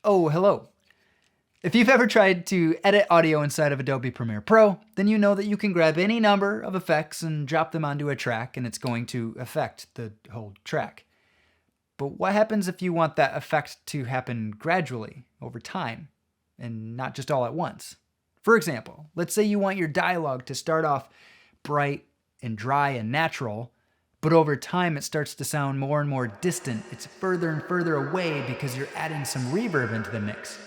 Oh, hello. If you've ever tried to edit audio inside of Adobe Premiere Pro, then you know that you can grab any number of effects and drop them onto a track and it's going to affect the whole track. But what happens if you want that effect to happen gradually over time and not just all at once? For example, let's say you want your dialogue to start off bright and dry and natural, but over time it starts to sound more and more distant. It's further and further away because you're adding some reverb into the mix.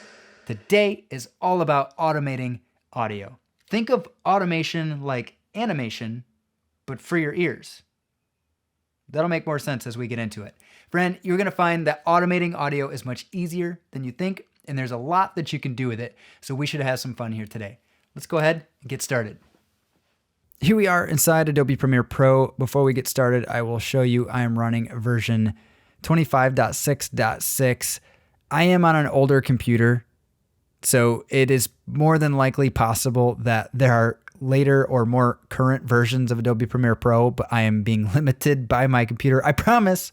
Today is all about automating audio. Think of automation like animation, but for your ears. That'll make more sense as we get into it. Friend, you're gonna find that automating audio is much easier than you think, and there's a lot that you can do with it, so we should have some fun here today. Let's go ahead and get started. Here we are inside Adobe Premiere Pro. Before we get started, I will show you I am running version 25.6.6. I am on an older computer, so it is more than likely possible that there are later or more current versions of Adobe Premiere Pro, but I am being limited by my computer. I promise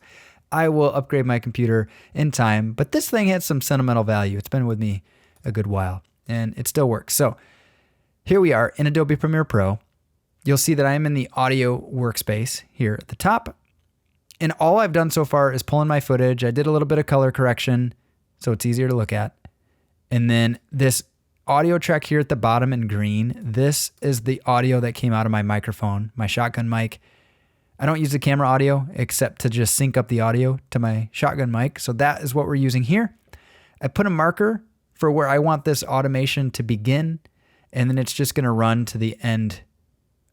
I will upgrade my computer in time, but this thing has some sentimental value. It's been with me a good while and it still works. So here we are in Adobe Premiere Pro. You'll see that I am in the audio workspace here at the top. And all I've done so far is pull in my footage. I did a little bit of color correction so it's easier to look at. And then this audio track here at the bottom in green, this is the audio that came out of my microphone, my shotgun mic. I don't use the camera audio except to just sync up the audio to my shotgun mic. So that is what we're using here. I put a marker for where I want this automation to begin, and then it's just gonna run to the end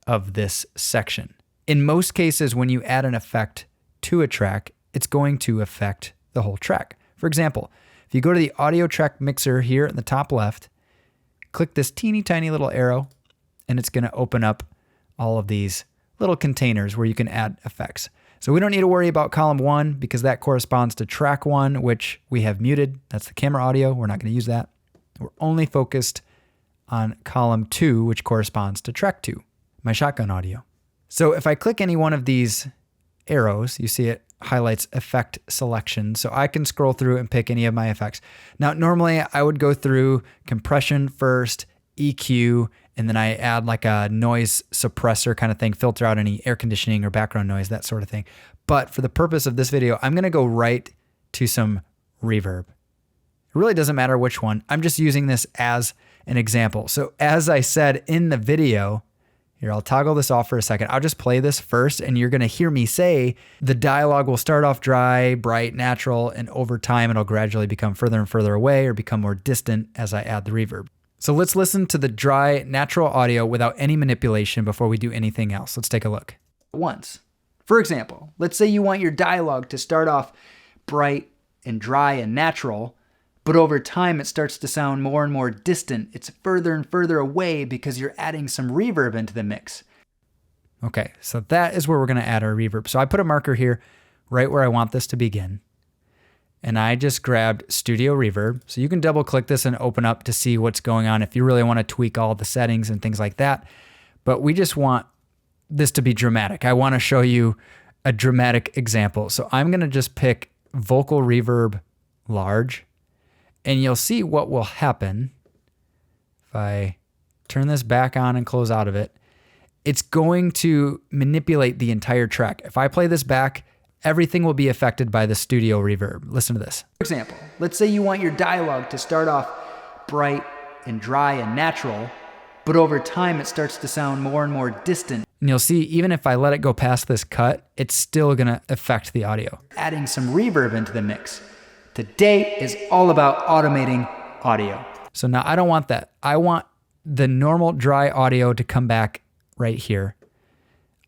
of this section. In most cases, when you add an effect to a track, it's going to affect the whole track. For example, if you go to the audio track mixer here in the top left, click this teeny tiny little arrow, and it's gonna open up all of these little containers where you can add effects. So we don't need to worry about column 1 because that corresponds to track 1, which we have muted. That's the camera audio. We're not gonna use that. We're only focused on column 2, which corresponds to track 2, my shotgun audio. So if I click any one of these arrows, you see it highlights effect selection. So I can scroll through and pick any of my effects. Now, normally I would go through compression first, EQ, and then I add like a noise suppressor kind of thing, filter out any air conditioning or background noise, that sort of thing. But for the purpose of this video, I'm gonna go right to some reverb. It really doesn't matter which one. I'm just using this as an example. So as I said in the video, here, I'll toggle this off for a second. I'll just play this first and you're gonna hear me say the dialogue will start off dry, bright, natural, and over time it'll gradually become further and further away or become more distant as I add the reverb. So let's listen to the dry, natural audio without any manipulation before we do anything else. Let's take a look. Once. For example, let's say you want your dialogue to start off bright and dry and natural, but over time it starts to sound more and more distant. It's further and further away because you're adding some reverb into the mix. Okay, so that is where we're gonna add our reverb. So I put a marker here right where I want this to begin. And I just grabbed Studio Reverb. So you can double click this and open up to see what's going on if you really wanna tweak all the settings and things like that. But we just want this to be dramatic. I wanna show you a dramatic example. So I'm gonna just pick vocal reverb large. And you'll see what will happen if I turn this back on and close out of it. It's going to manipulate the entire track. If I play this back, everything will be affected by the studio reverb. Listen to this. For example, let's say you want your dialogue to start off bright and dry and natural, but over time it starts to sound more and more distant. And you'll see, even if I let it go past this cut, it's still gonna affect the audio. Adding some reverb into the mix. Today is all about automating audio. So now I don't want that. I want the normal dry audio to come back right here.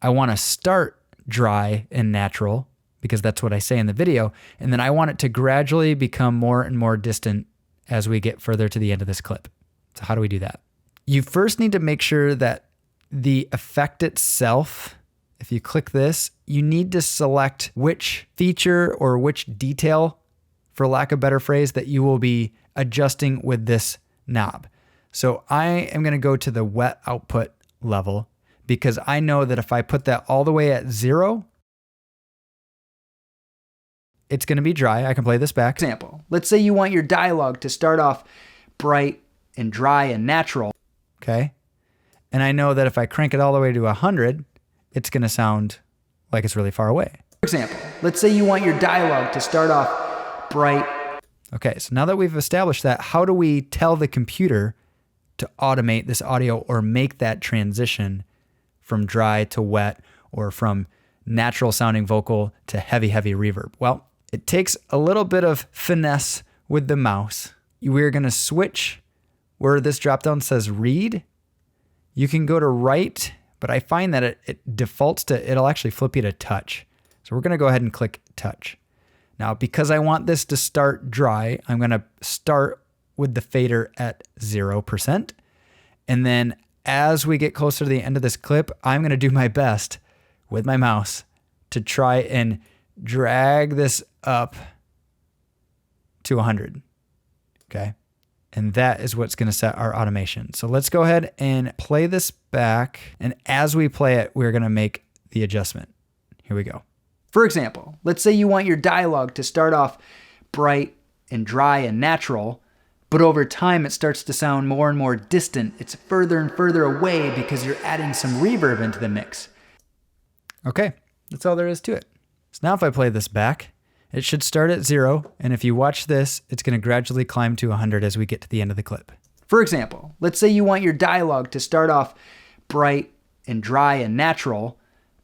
I want to start dry and natural because that's what I say in the video. And then I want it to gradually become more and more distant as we get further to the end of this clip. So how do we do that? You first need to make sure that the effect itself, if you click this, you need to select which feature or which detail, for lack of a better phrase, that you will be adjusting with this knob. So I am going to go to the wet output level because I know that if I put that all the way at 0, it's going to be dry. I can play this back. Example, let's say you want your dialogue to start off bright and dry and natural. Okay. And I know that if I crank it all the way to 100, it's going to sound like it's really far away. For example, let's say you want your dialogue to start off bright. Okay, so now that we've established that, how do we tell the computer to automate this audio or make that transition from dry to wet or from natural sounding vocal to heavy, heavy reverb? Well, it takes a little bit of finesse with the mouse. We're going to switch where this dropdown says read. You can go to write, but I find that it defaults to, it'll actually flip you to touch. So we're going to go ahead and click touch. Now, because I want this to start dry, I'm going to start with the fader at 0%. And then as we get closer to the end of this clip, I'm going to do my best with my mouse to try and drag this up to 100. Okay. And that is what's going to set our automation. So let's go ahead and play this back. And as we play it, we're going to make the adjustment. Here we go. For example, let's say you want your dialogue to start off bright and dry and natural, but over time it starts to sound more and more distant. It's further and further away because you're adding some reverb into the mix. Okay, that's all there is to it. So now if I play this back, it should start at 0, and if you watch this, it's going to gradually climb to 100 as we get to the end of the clip. For example, let's say you want your dialogue to start off bright and dry and natural,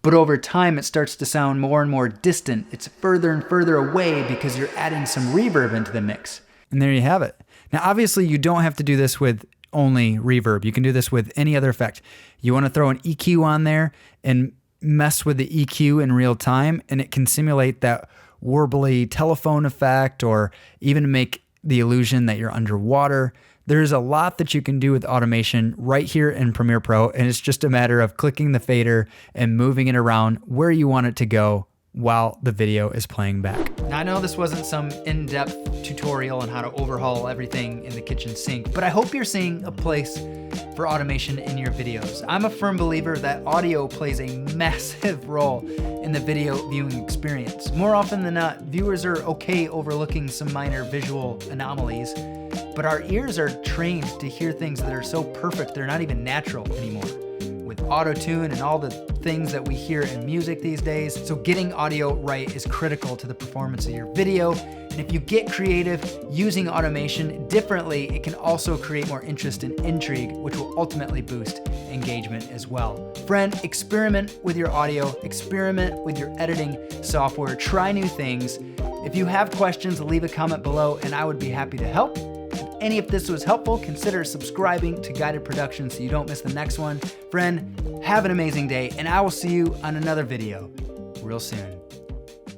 but over time it starts to sound more and more distant. It's further and further away because you're adding some reverb into the mix. And there you have it. Now, obviously, you don't have to do this with only reverb. You can do this with any other effect. You want to throw an EQ on there and mess with the EQ in real time, and it can simulate that warbly telephone effect or even make the illusion that you're underwater. There's a lot that you can do with automation right here in Premiere Pro, and it's just a matter of clicking the fader and moving it around where you want it to go while the video is playing back. Now, I know this wasn't some in-depth tutorial on how to overhaul everything in the kitchen sink, but I hope you're seeing a place for automation in your videos. I'm a firm believer that audio plays a massive role in the video viewing experience. More often than not, viewers are okay overlooking some minor visual anomalies, but our ears are trained to hear things that are so perfect they're not even natural anymore, with auto-tune and all the things that we hear in music these days. So getting audio right is critical to the performance of your video. And if you get creative using automation differently, it can also create more interest and intrigue, which will ultimately boost engagement as well. Friend, experiment with your audio, experiment with your editing software, try new things. If you have questions, leave a comment below and I would be happy to help. Any of this was helpful, consider subscribing to Guided Production so you don't miss the next one. Friend, have an amazing day, and I will see you on another video real soon.